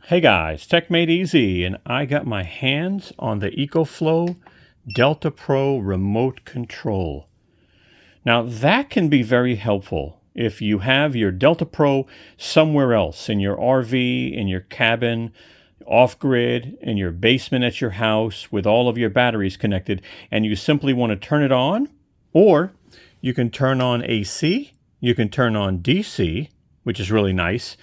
Hey guys, techmadeezy, and I got my hands on the EcoFlow Delta Pro remote control. Now that can be very helpful if you have your Delta Pro somewhere else, in your RV, in your cabin, off-grid, in your basement at your house with all of your batteries connected, and you simply want to turn it on, or you can turn on AC, you can turn on DC, which is really nice.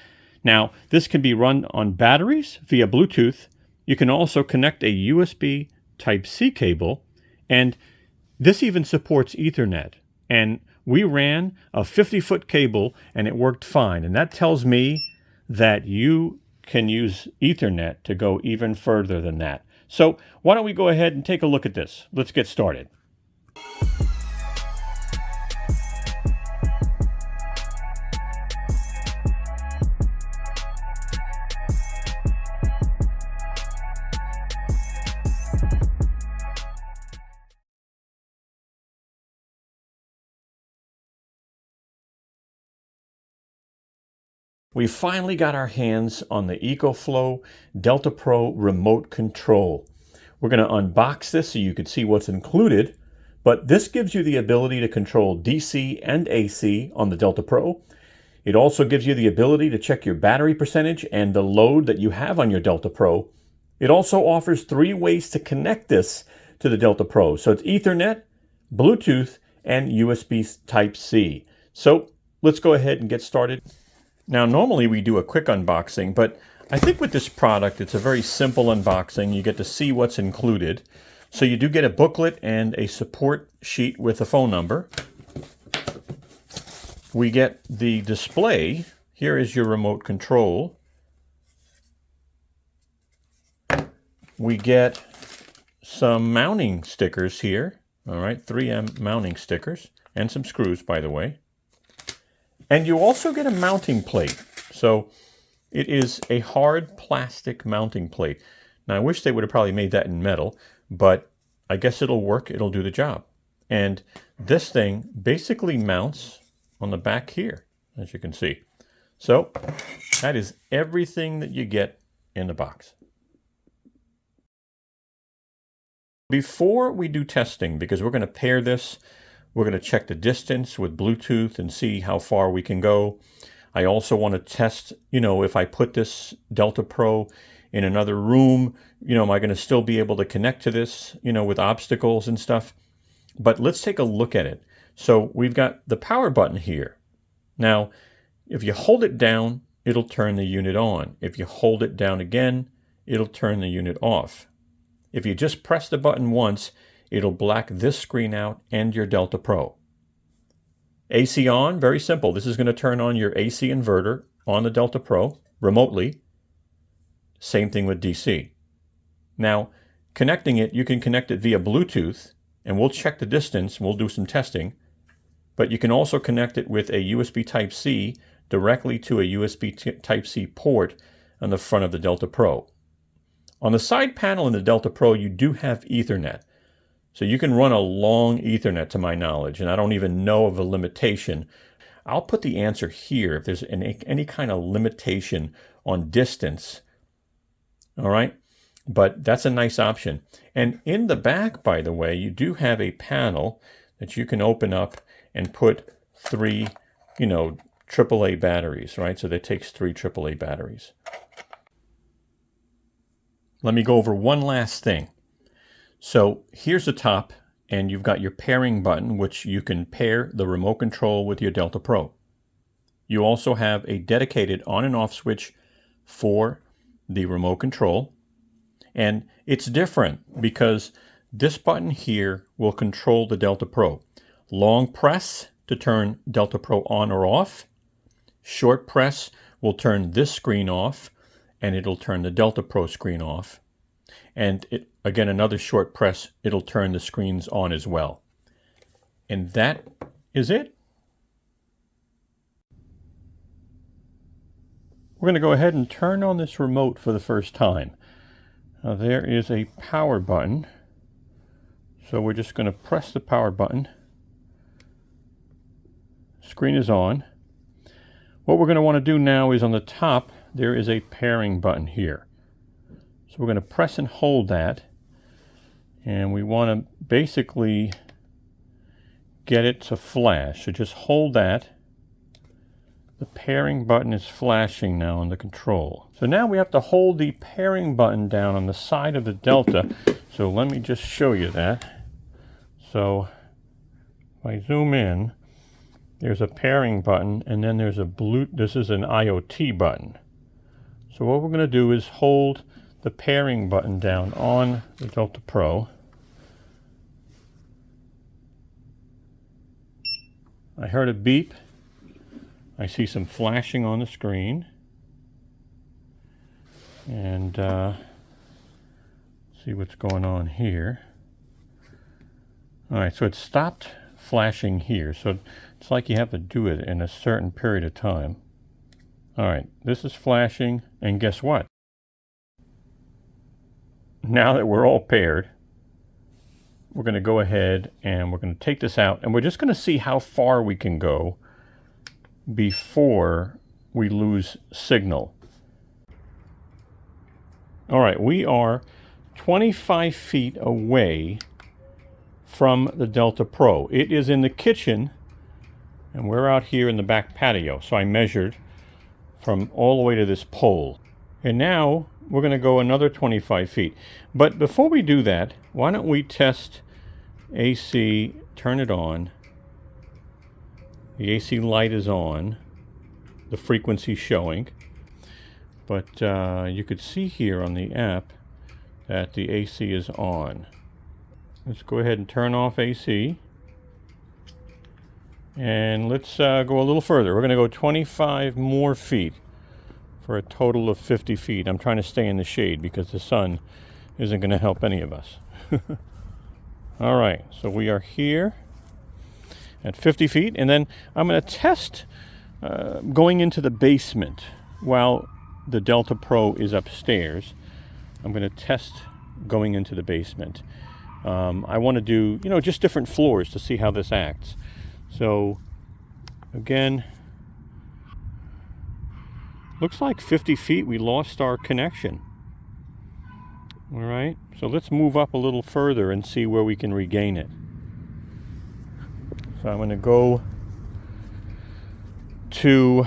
Now, this can be run on batteries via Bluetooth. You can also connect a USB Type-C cable, and this even supports Ethernet. And we ran a 50-foot cable, and it worked fine. And that tells me that you can use Ethernet to go even further than that. So why don't we go ahead and take a look at this? Let's get started. We finally got our hands on the EcoFlow Delta Pro remote control. We're going to unbox this so you can see what's included, but this gives you the ability to control DC and AC on the Delta Pro. It also gives you the ability to check your battery percentage and the load that you have on your Delta Pro. It also offers 3 ways to connect this to the Delta Pro. So it's Ethernet, Bluetooth, and USB Type-C. So let's go ahead and get started. Now, normally we do a quick unboxing, but I think with this product, it's a very simple unboxing. You get to see what's included. So you do get a booklet and a support sheet with a phone number. We get the display. Here is your remote control. We get some mounting stickers here. All right, 3M mounting stickers and some screws, by the way. And you also get a mounting plate. So it is a hard plastic mounting plate. Now I wish they would have probably made that in metal, but I guess it'll work, it'll do the job. And this thing basically mounts on the back here, as you can see. So that is everything that you get in the box. Before we do testing, because we're going to pair this, we're going to check the distance with Bluetooth and see how far we can go. I also want to test, if I put this Delta Pro in another room, am I going to still be able to connect to this, with obstacles and stuff? But let's take a look at it. So we've got the power button here. Now, if you hold it down, it'll turn the unit on. If you hold it down again, it'll turn the unit off. If you just press the button once, it'll black this screen out and your Delta Pro. AC on, very simple. This is going to turn on your AC inverter on the Delta Pro remotely. Same thing with DC. Now, connecting it, you can connect it via Bluetooth, and we'll check the distance, we'll do some testing. But you can also connect it with a USB Type-C directly to a USB Type-C port on the front of the Delta Pro. On the side panel in the Delta Pro, you do have Ethernet. So you can run a long Ethernet to my knowledge, and I don't even know of a limitation. I'll put the answer here if there's any kind of limitation on distance. All right, but that's a nice option. And in the back, by the way, you do have a panel that you can open up and put 3, AAA batteries, right? So that takes 3 AAA batteries. Let me go over one last thing. So here's the top, and you've got your pairing button, which you can pair the remote control with your Delta Pro. You also have a dedicated on and off switch for the remote control. And it's different because this button here will control the Delta Pro. Long press to turn Delta Pro on or off. Short press will turn this screen off, and it'll turn the Delta Pro screen off. And again, another short press, it'll turn the screens on as well. And that is it. We're going to go ahead and turn on this remote for the first time. Now there is a power button. So we're just going to press the power button. Screen is on. What we're going to want to do now is on the top, there is a pairing button here. So we're going to press and hold that, and we want to basically get it to flash. So just hold that. The pairing button is flashing now on the control. So now we have to hold the pairing button down on the side of the Delta. So let me just show you that. So if I zoom in, there's a pairing button, and then there's this is an IoT button. So what we're going to do is hold the pairing button down on the Delta Pro. I heard a beep. I see some flashing on the screen. And see what's going on here. All right, so it stopped flashing here. So it's like you have to do it in a certain period of time. All right, this is flashing, and guess what? Now that we're all paired, we're going to go ahead and we're going to take this out, and we're just going to see how far we can go before we lose signal. All right, we are 25 feet away from the Delta Pro. It is in the kitchen, and we're out here in the back patio. So I measured from all the way to this pole. And now we're going to go another 25 feet. But before we do that, why don't we test AC, turn it on. The AC light is on. The frequency's showing. But you could see here on the app that the AC is on. Let's go ahead and turn off AC. And let's go a little further. We're going to go 25 more feet for a total of 50 feet. I'm trying to stay in the shade because the sun isn't going to help any of us. All right, so we are here at 50 feet. And then I'm going to test going into the basement while the Delta Pro is upstairs. I'm going to test going into the basement. I want to do, just different floors to see how this acts. So, again, looks like 50 feet we lost our connection. All right, so let's move up a little further and see where we can regain it. So I'm going to go to,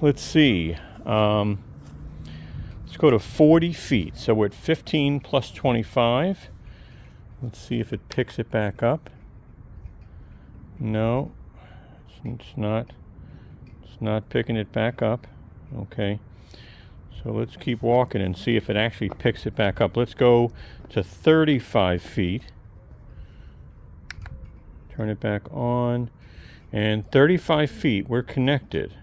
let's see, let's go to 40 feet. So we're at 15 plus 25. Let's see if it picks it back up. No, it's not picking it back up. Okay, so let's keep walking and see if it actually picks it back up. Let's go to 35 feet. Turn it back on, and 35 feet, we're connected.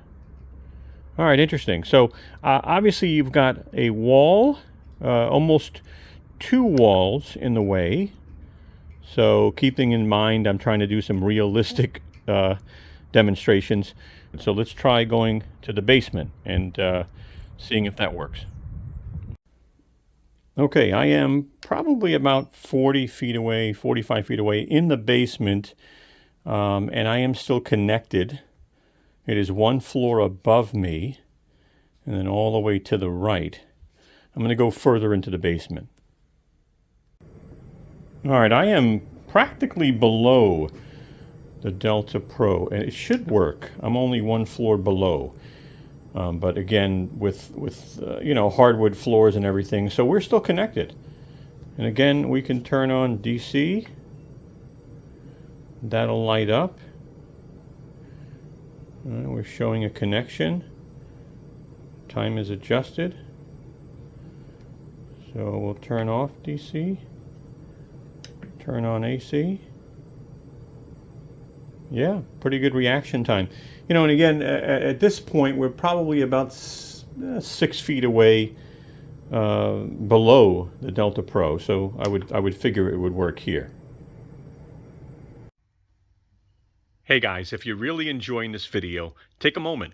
All right, interesting. So obviously you've got a wall, almost two walls in the way. So keeping in mind, I'm trying to do some realistic demonstrations. So let's try going to the basement and seeing if that works. Okay, I am probably about 40 feet away, 45 feet away in the basement, and I am still connected. It is one floor above me, and then all the way to the right. I'm going to go further into the basement. All right, I am practically below the Delta Pro, and it should work. I'm only one floor below, but again, with hardwood floors and everything, so we're still connected. And again, we can turn on DC. That'll light up. We're showing a connection. Time is adjusted. So we'll turn off DC. Turn on AC. Yeah, pretty good reaction time. And again, at this point, we're probably about 6 feet away below the Delta Pro. So I would figure it would work here. Hey guys, if you're really enjoying this video, take a moment,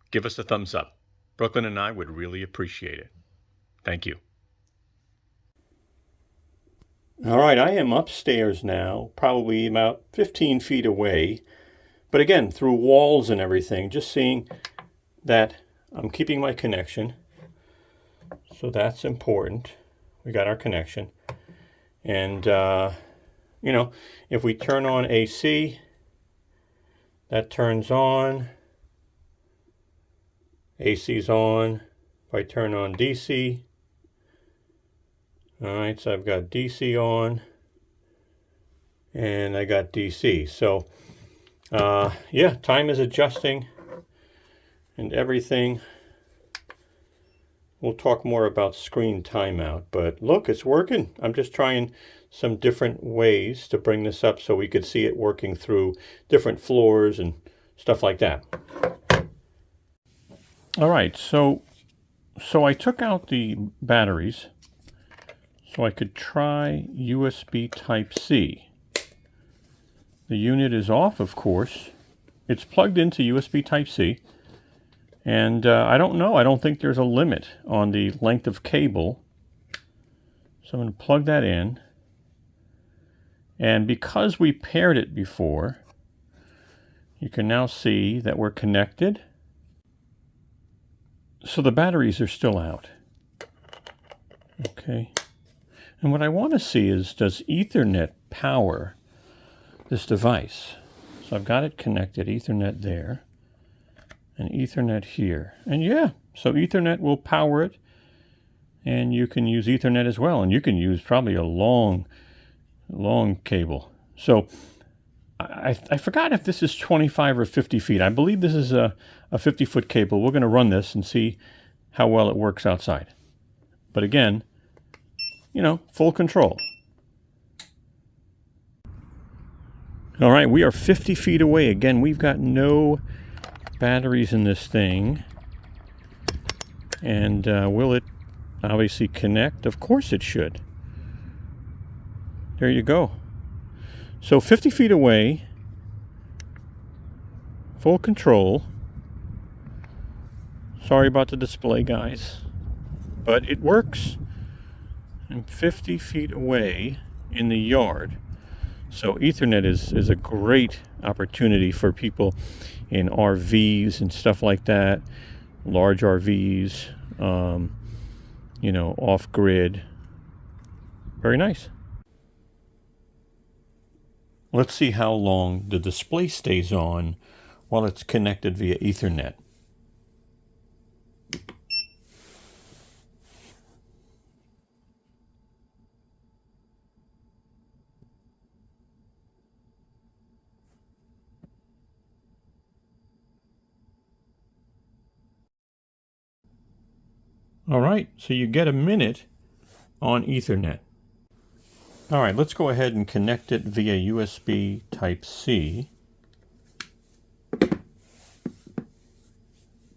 give us a thumbs up. Brooklyn and I would really appreciate it. Thank you. All right, I am upstairs now, probably about 15 feet away. But again, through walls and everything, just seeing that I'm keeping my connection. So that's important. We got our connection. And, you know, if we turn on AC, that turns on. AC's on. If I turn on DC, all right, so I've got DC on and I got DC. So, yeah, time is adjusting and everything. We'll talk more about screen timeout, but look, it's working. I'm just trying some different ways to bring this up so we could see it working through different floors and stuff like that. All right, so I took out the batteries so I could try USB Type-C. The unit is off, of course. It's plugged into USB Type-C. And I don't know. I don't think there's a limit on the length of cable. So I'm going to plug that in. And because we paired it before, you can now see that we're connected. So the batteries are still out. Okay. And what I want to see is, does Ethernet power this device? So I've got it connected, Ethernet there, and Ethernet here. And yeah, so Ethernet will power it, and you can use Ethernet as well, and you can use probably a long cable. So I forgot if this is 25 or 50 feet. I believe this is a 50-foot cable. We're going to run this and see how well it works outside. But again, you know, full control. All right, we are 50 feet away. Again, we've got no batteries in this thing. And will it obviously connect? Of course it should. There you go. So 50 feet away, full control. Sorry about the display, guys, but it works. I'm 50 feet away in the yard. So Ethernet is a great opportunity for people in RVs and stuff like that, large RVs, you know, off-grid. Very nice. Let's see how long the display stays on while it's connected via Ethernet. All right, so you get a minute on Ethernet. All right, let's go ahead and connect it via USB Type-C.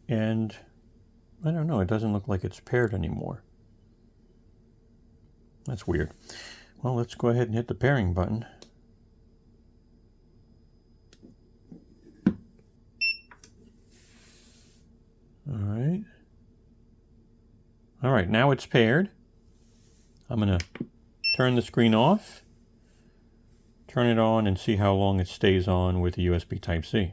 And I don't know, it doesn't look like it's paired anymore. That's weird. Well, let's go ahead and hit the pairing button. All right, now it's paired. I'm going to turn the screen off, turn it on, and see how long it stays on with the USB Type-C.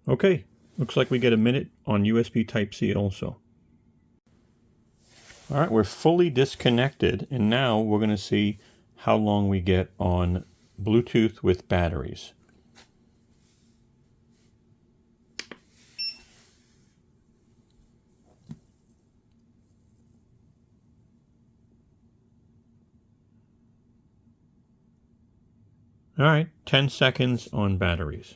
Okay, looks like we get a minute on USB Type-C also. All right, we're fully disconnected, and now we're going to see how long we get on Bluetooth with batteries. All right, 10 seconds on batteries.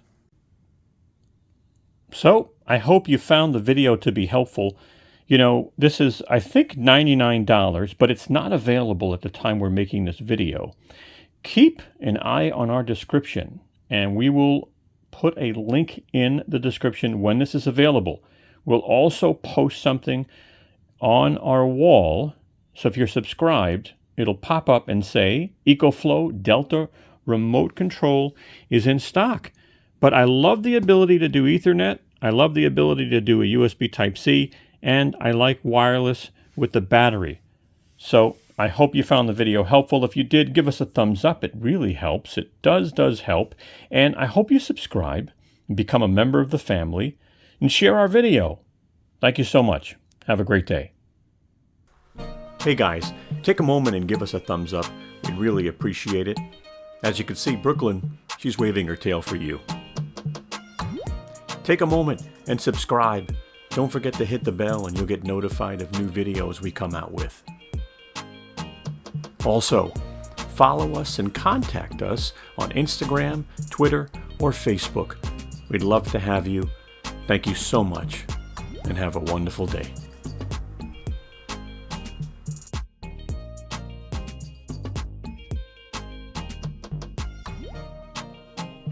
So, I hope you found the video to be helpful. You know, this is, I think, $99, but it's not available at the time we're making this video. Keep an eye on our description, and we will put a link in the description when this is available. We'll also post something on our wall, so if you're subscribed, it'll pop up and say, EcoFlow Delta Remote Control is in stock. But I love the ability to do Ethernet, I love the ability to do a USB Type-C, and I like wireless with the battery. So I hope you found the video helpful. If you did, give us a thumbs up. It really helps. It does help. And I hope you subscribe and become a member of the family and share our video. Thank you so much. Have a great day. Hey guys, take a moment and give us a thumbs up. We'd really appreciate it. As you can see, Brooklyn, she's waving her tail for you. Take a moment and subscribe. Don't forget to hit the bell and you'll get notified of new videos we come out with. Also, follow us and contact us on Instagram, Twitter, or Facebook. We'd love to have you. Thank you so much and have a wonderful day.